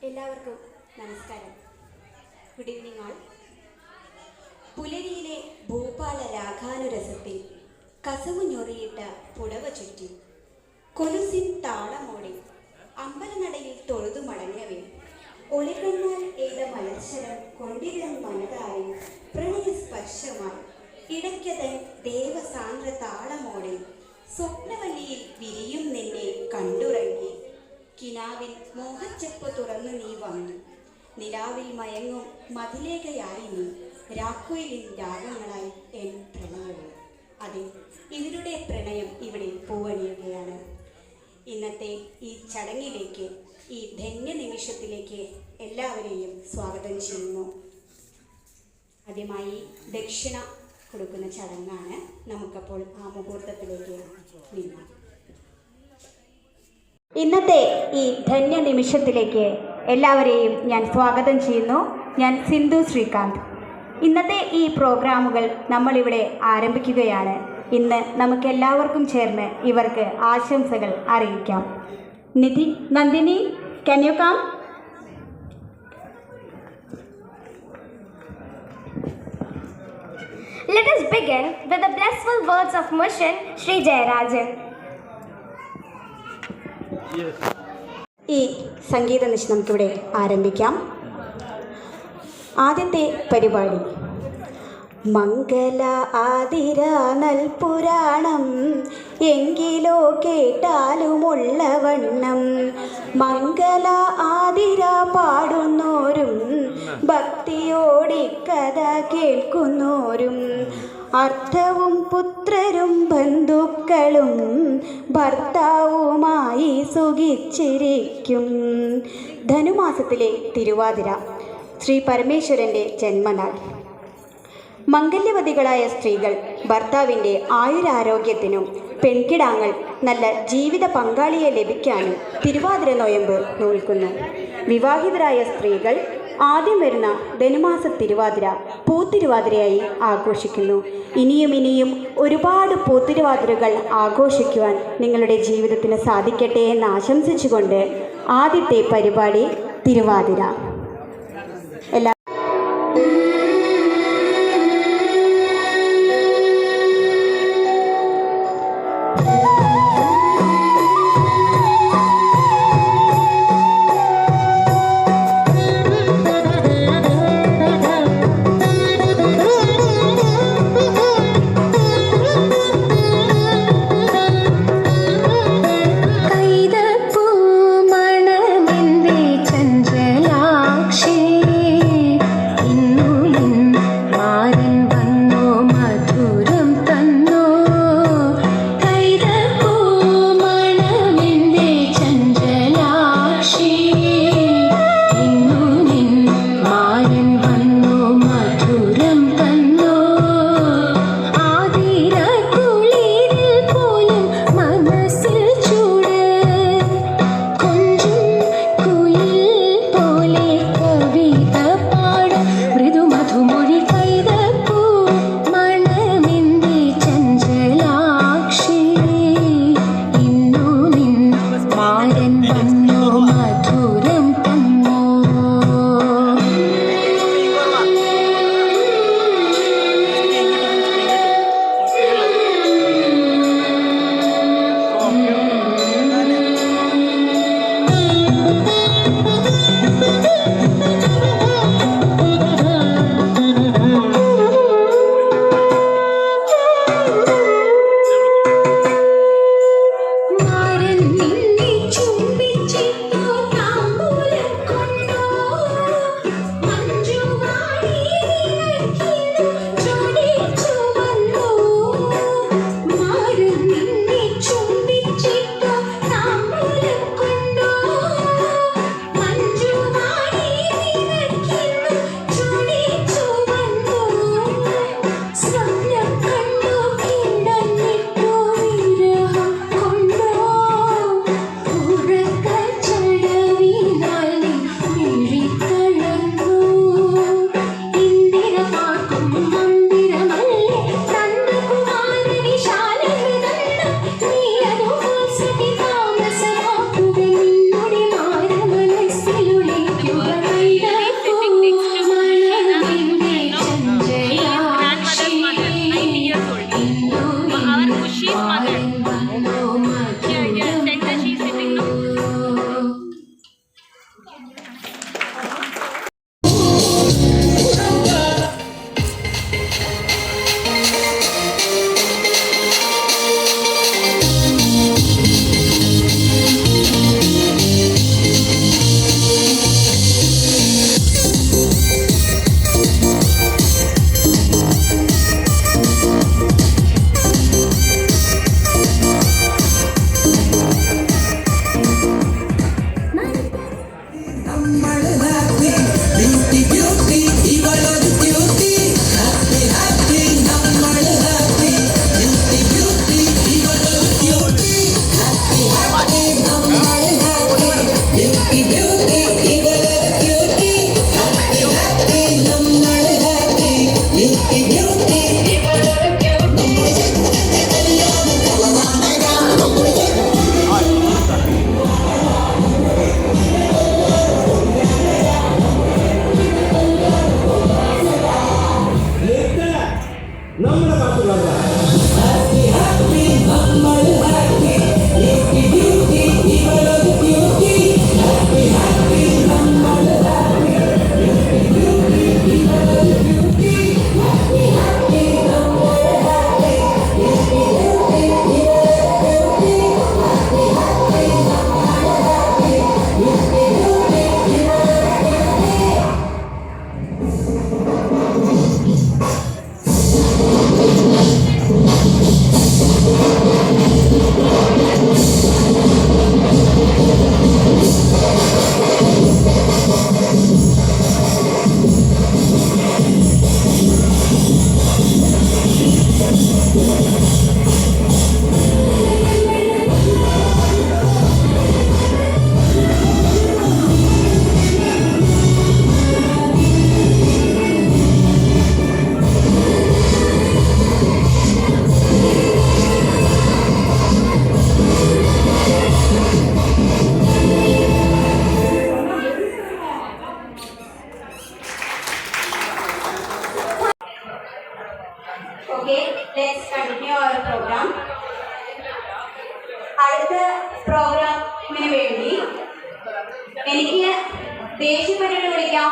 എല്ലാവർക്കും നമസ്കാരം. Good evening ആൾ. പുലരിയിലെ ഭൂപാല രാഗാനുരസത്തിൽ കസവു ഞൊറിയിട്ട പുടവ ചുറ്റി കൊലുസിൻ താളമോടെ അമ്പലനടയിൽ തൊഴുതു മടങ്ങവേ ഒളികണ്ണാൽ എയ്ത മലർശരം കൊണ്ടിരുന്ന മനതാരിൽ പ്രണയസ്പർശമായി ഇടയ്ക്കതൻ ദേവസാന്ദ്ര താളമോടെ സ്വപ്നവല്ലിയിൽ വിരിയും നിന്നെ കണ്ടുറങ്ങി. കിനാവിൽ മോഹച്ചെപ്പ് തുറന്നു നീ വന്നു, നിലാവിൽ മയങ്ങും മതിലേകയായി നീ, രാക്കുയിലിൻ രാഗങ്ങളായി എൻ പ്രണയവും. അതെ, ഇവരുടെ പ്രണയം ഇവിടെ പൂവണിയുകയാണ്. ഇന്നത്തെ ഈ ചടങ്ങിലേക്ക്, ഈ ധന്യ നിമിഷത്തിലേക്ക് എല്ലാവരെയും സ്വാഗതം ചെയ്യുന്നു. ആദ്യമായി ദക്ഷിണ കൊടുക്കുന്ന ചടങ്ങാണ്. നമുക്കപ്പോൾ ആ മുഹൂർത്തത്തിലേക്ക് നീങ്ങാം. ഇന്നത്തെ ഈ ധന്യ നിമിഷത്തിലേക്ക് എല്ലാവരെയും ഞാൻ സ്വാഗതം ചെയ്യുന്നു. ഞാൻ സിന്ധു ശ്രീകാന്ത്. ഇന്നത്തെ ഈ പ്രോഗ്രാമുകൾ നമ്മളിവിടെ ആരംഭിക്കുകയാണ്. ഇന്ന് നമുക്കെല്ലാവർക്കും ചേർന്ന് ഇവർക്ക് ആശംസകൾ അറിയിക്കാം. Nandini, can you come? Let us begin with the blissful words of Mushin Sri Jayarajan. ഈ സംഗീത നിശ നമുക്കിവിടെ ആരംഭിക്കാം. ആദ്യത്തെ പരിപാടി മംഗല ആതിര നൽപുരാണം എങ്കിലോ കേട്ടാലുമുള്ള വണ്ണം. മംഗല ആതിര പാടുന്നോരും ഭക്തിയോടിക്കഥ കേൾക്കുന്നോരും അർത്ഥവും പുത്രരും ബന്ധുക്കളും ഭർത്താവുമായി സുഖിച്ചിരിക്കും. ധനുമാസത്തിലെ തിരുവാതിര ശ്രീ പരമേശ്വരൻ്റെ ജന്മനാൾ. മംഗല്യവതികളായ സ്ത്രീകൾ ഭർത്താവിൻ്റെ ആയുരാരോഗ്യത്തിനും പെൺകിടാങ്ങൾ നല്ല ജീവിത പങ്കാളിയെ ലഭിക്കാനും തിരുവാതിര നൊയമ്പ് നോൽക്കുന്നു. വിവാഹിതരായ സ്ത്രീകൾ ആദ്യം വരുന്ന ധനുമാസ തിരുവാതിര പൂത്തിരുവാതിരയായി ആഘോഷിക്കുന്നു. ഇനിയും ഒരുപാട് പൂത്തിരുവാതിരകൾ ആഘോഷിക്കുവാൻ നിങ്ങളുടെ ജീവിതത്തിന് സാധിക്കട്ടെ എന്ന് ആശംസിച്ചുകൊണ്ട് ആദ്യത്തെ പരിപാടി തിരുവാതിര. ചഞ്ചലാക്ഷി ഇന്നു Okay, let's continue our program. അടുത്ത പ്രോഗ്രാമിന് വേണ്ടി എനിക്ക് ദേഷ്യപ്പെട്ടിട്ട് വിളിക്കാം,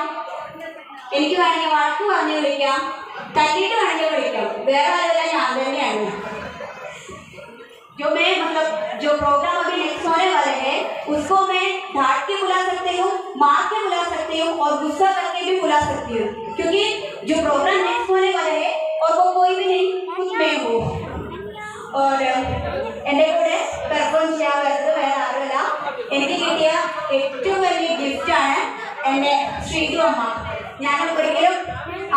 എനിക്ക് വേണമെങ്കിൽ വഴക്ക് പറഞ്ഞു വിളിക്കാം, തട്ടിയിട്ട് വേണമെങ്കിൽ വിളിക്കാം, വേറെ ആരെല്ലാം ഞാൻ തന്നെയാണ്. जो प्रोग्राम अभी नेक्स्ट होने वाले हैं उसको मैं डांट के बुला सकती हूँ, मार के बुला सकती हूँ और गुस्सा करके भी बुला सकती हूँ, क्योंकि जो प्रोग्राम नेक्स्ट होने वाले हैं और वो कोई भी नहीं, खुद मैं हूँ. और എൻ്റെ കൂടെ പെർഫോം ചെയ്യാൻ വരുന്നത് വേറെ ആരുമല്ല, എനിക്ക് കിട്ടിയ ഏറ്റവും വലിയ ഗിഫ്റ്റാണ് എൻ്റെ ശ്രീതു അമ്മ. ഞാൻ ഒരിക്കലും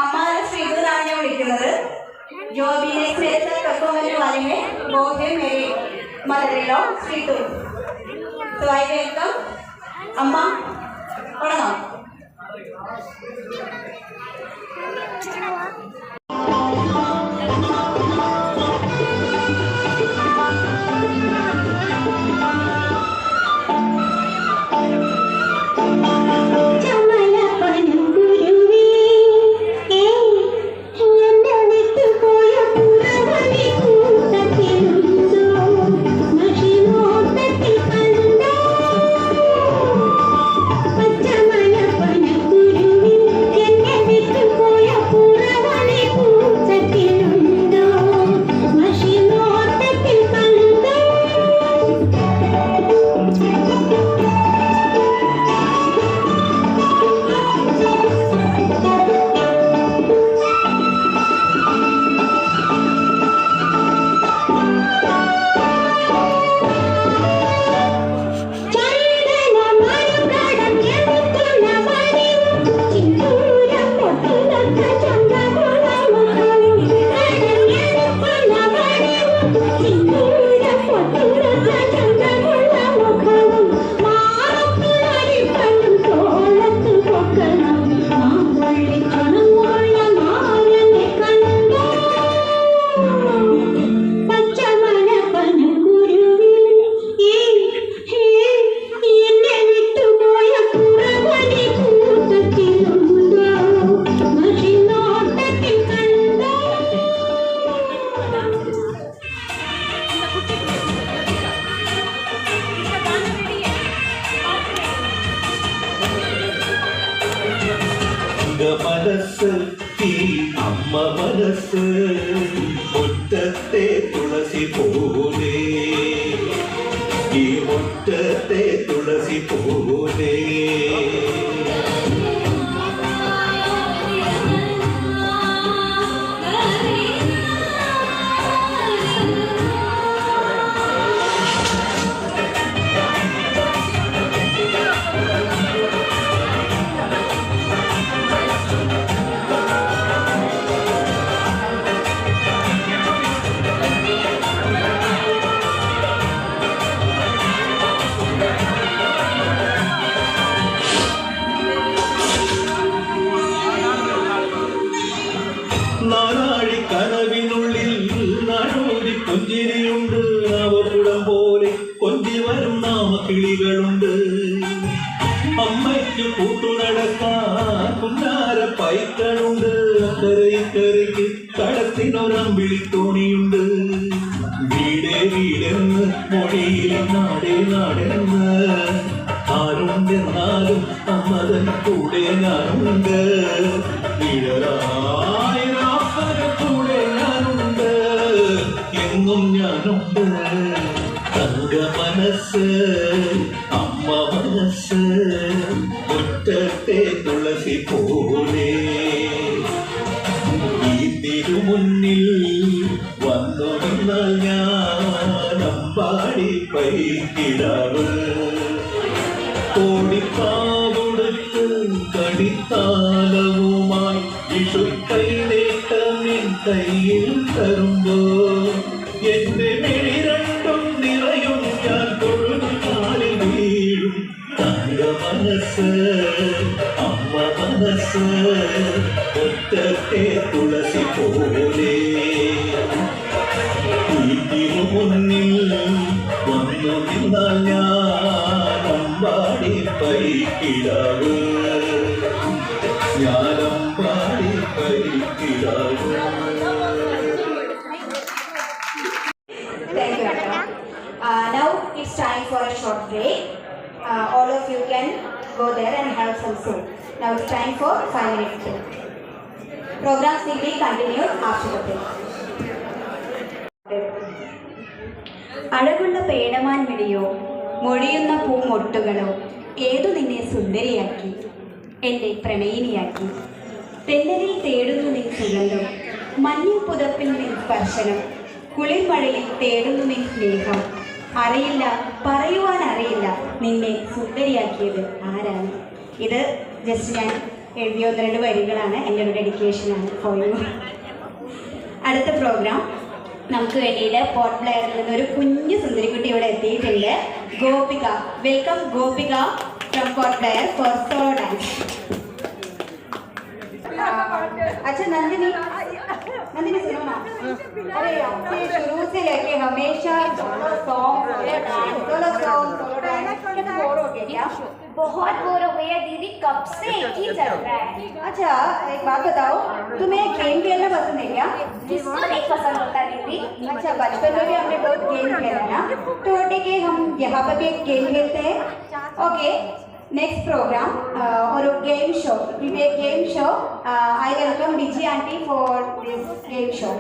അമ്മ എന്ന ശ്രീതു എന്നാണ് ഞാൻ വിളിക്കുന്നത്. जो अभी नेक्स्ट मेरे साथ परफॉर्म करने वाले हैं वो है मेरे मदर इन लॉ श्रीतु. तो आई वेलकम अम्मा. पढ़ना മനസ്സ് ഈ അമ്മ മനസ്സ് മുറ്റത്തെ തുളസി പോലെ, ഈ മുറ്റത്തെ തുളസി പോലെ. പുഞ്ചിരിയുണ്ട് നവകുളം പോലെ കൊഞ്ചി വരും നാമക്കിളികളുണ്ട് അമ്മയ്ക്ക് കൂട്ടു നടക്കാൻ കുഞ്ഞാര പൈക്കളുണ്ട് കരയ്ക്ക് കടത്തിനൊരമ്പിളിത്തോണിയുണ്ട് വീടേ വീടെന്ന് മൊഴിയിൽ നാടെന്ന് ആരുണ്ടെന്നാലും അമ്മതൻ കൂടെ ഞാനുണ്ട് കൂടെ ഞാനുണ്ട് എങ്ങും ഞാനുണ്ട് തങ്ക മനസ്സ് അമ്മ മനസ്സ് മുറ്റത്തെ തുളസി പോലെ ഈ തിരുമുന്നിൽ വന്നു നിന്നാൽ ഞാൻ അമ്പാടി പൈക്കിടാവ് കോടിപ്പാവെടുത്ത് കടിത്താലവുമായി വിഷുക്കൈ നേട്ടമിൻ കയ്യിൽ തരുമ്പോ എന്റെ മെഴി രണ്ടും നിറയും ഞാൻ തൊഴുതു കാലിൽ വീഴും തങ്ക മനസ്സ് അമ്മ മനസ്സ് ഒറ്റത്തെ തുളസി പോലെ ഈ തിരുമുന്നിൽ വന്നു നിന്നാൽ ഞാൻ അമ്പാടി പൈക്കിടാവ് ഞാൻ Ambadi പൈക്കിടാവ്. Thank you, Akka. Now it's time for a short break. All of you can go there and have some soup. Now it's time for 5 minutes break. Programs will be continued after the break. അഴകുള്ള പേടമാൻ മിടിയോ മൊഴിയുന്ന പൂമൊട്ടുകളോ ഏതു നിന്നെ സുന്ദരിയാക്കി എൻ്റെ പ്രണയിനിയാക്കി തെന്നലിൽ തേടുന്നു നിൻ സുഗന്ധം മഞ്ഞിൽ പുതപ്പിൽ നിൻ സ്പർശനം കുളിർമഴയിൽ തേടുന്നു നിൻ സ്നേഹം അറിയില്ല പറയുവാൻ അറിയില്ല നിന്നെ സുന്ദരിയാക്കിയത് ആരാണ്. ഇത് ജസ്റ്റ് ഞാൻ എഴുതിയ 1-2 വരികളാണ്, എൻ്റെ ഒരു ഡെഡിക്കേഷനാണ് ഫോർ യു. അടുത്ത പ്രോഗ്രാം നമുക്ക് വേണ്ടിയിട്ട് പോർട്ട് പ്ലെയറിൽ നിന്നൊരു കുഞ്ഞു സുന്ദരിക്കുട്ടി ഇവിടെ എത്തിയിട്ടുണ്ട്. Gopika. Welcome Gopika from Port Blair for solo dance. अच्छा नंदिनी सुनो ना. अरे आपसे शुरू से लेके हमेशा सोलो सॉन्ग बोर हो गया क्या? बहुत बोर हो गई है दीदी, कब से एक ही चल रहा है. अच्छा एक बात बताओ, तुम्हें गेम खेलना पसंद है क्या? किसको नहीं पसंद होता दीदी. अच्छा बचपन में भी हमने बहुत गेम खेला ना, तो ठीक है हम यहाँ पर भी एक गेम खेलते हैं. ओके नेक्स्ट प्रोग्राम और game show. We will a game show. I welcome Vijay aunty for this game show.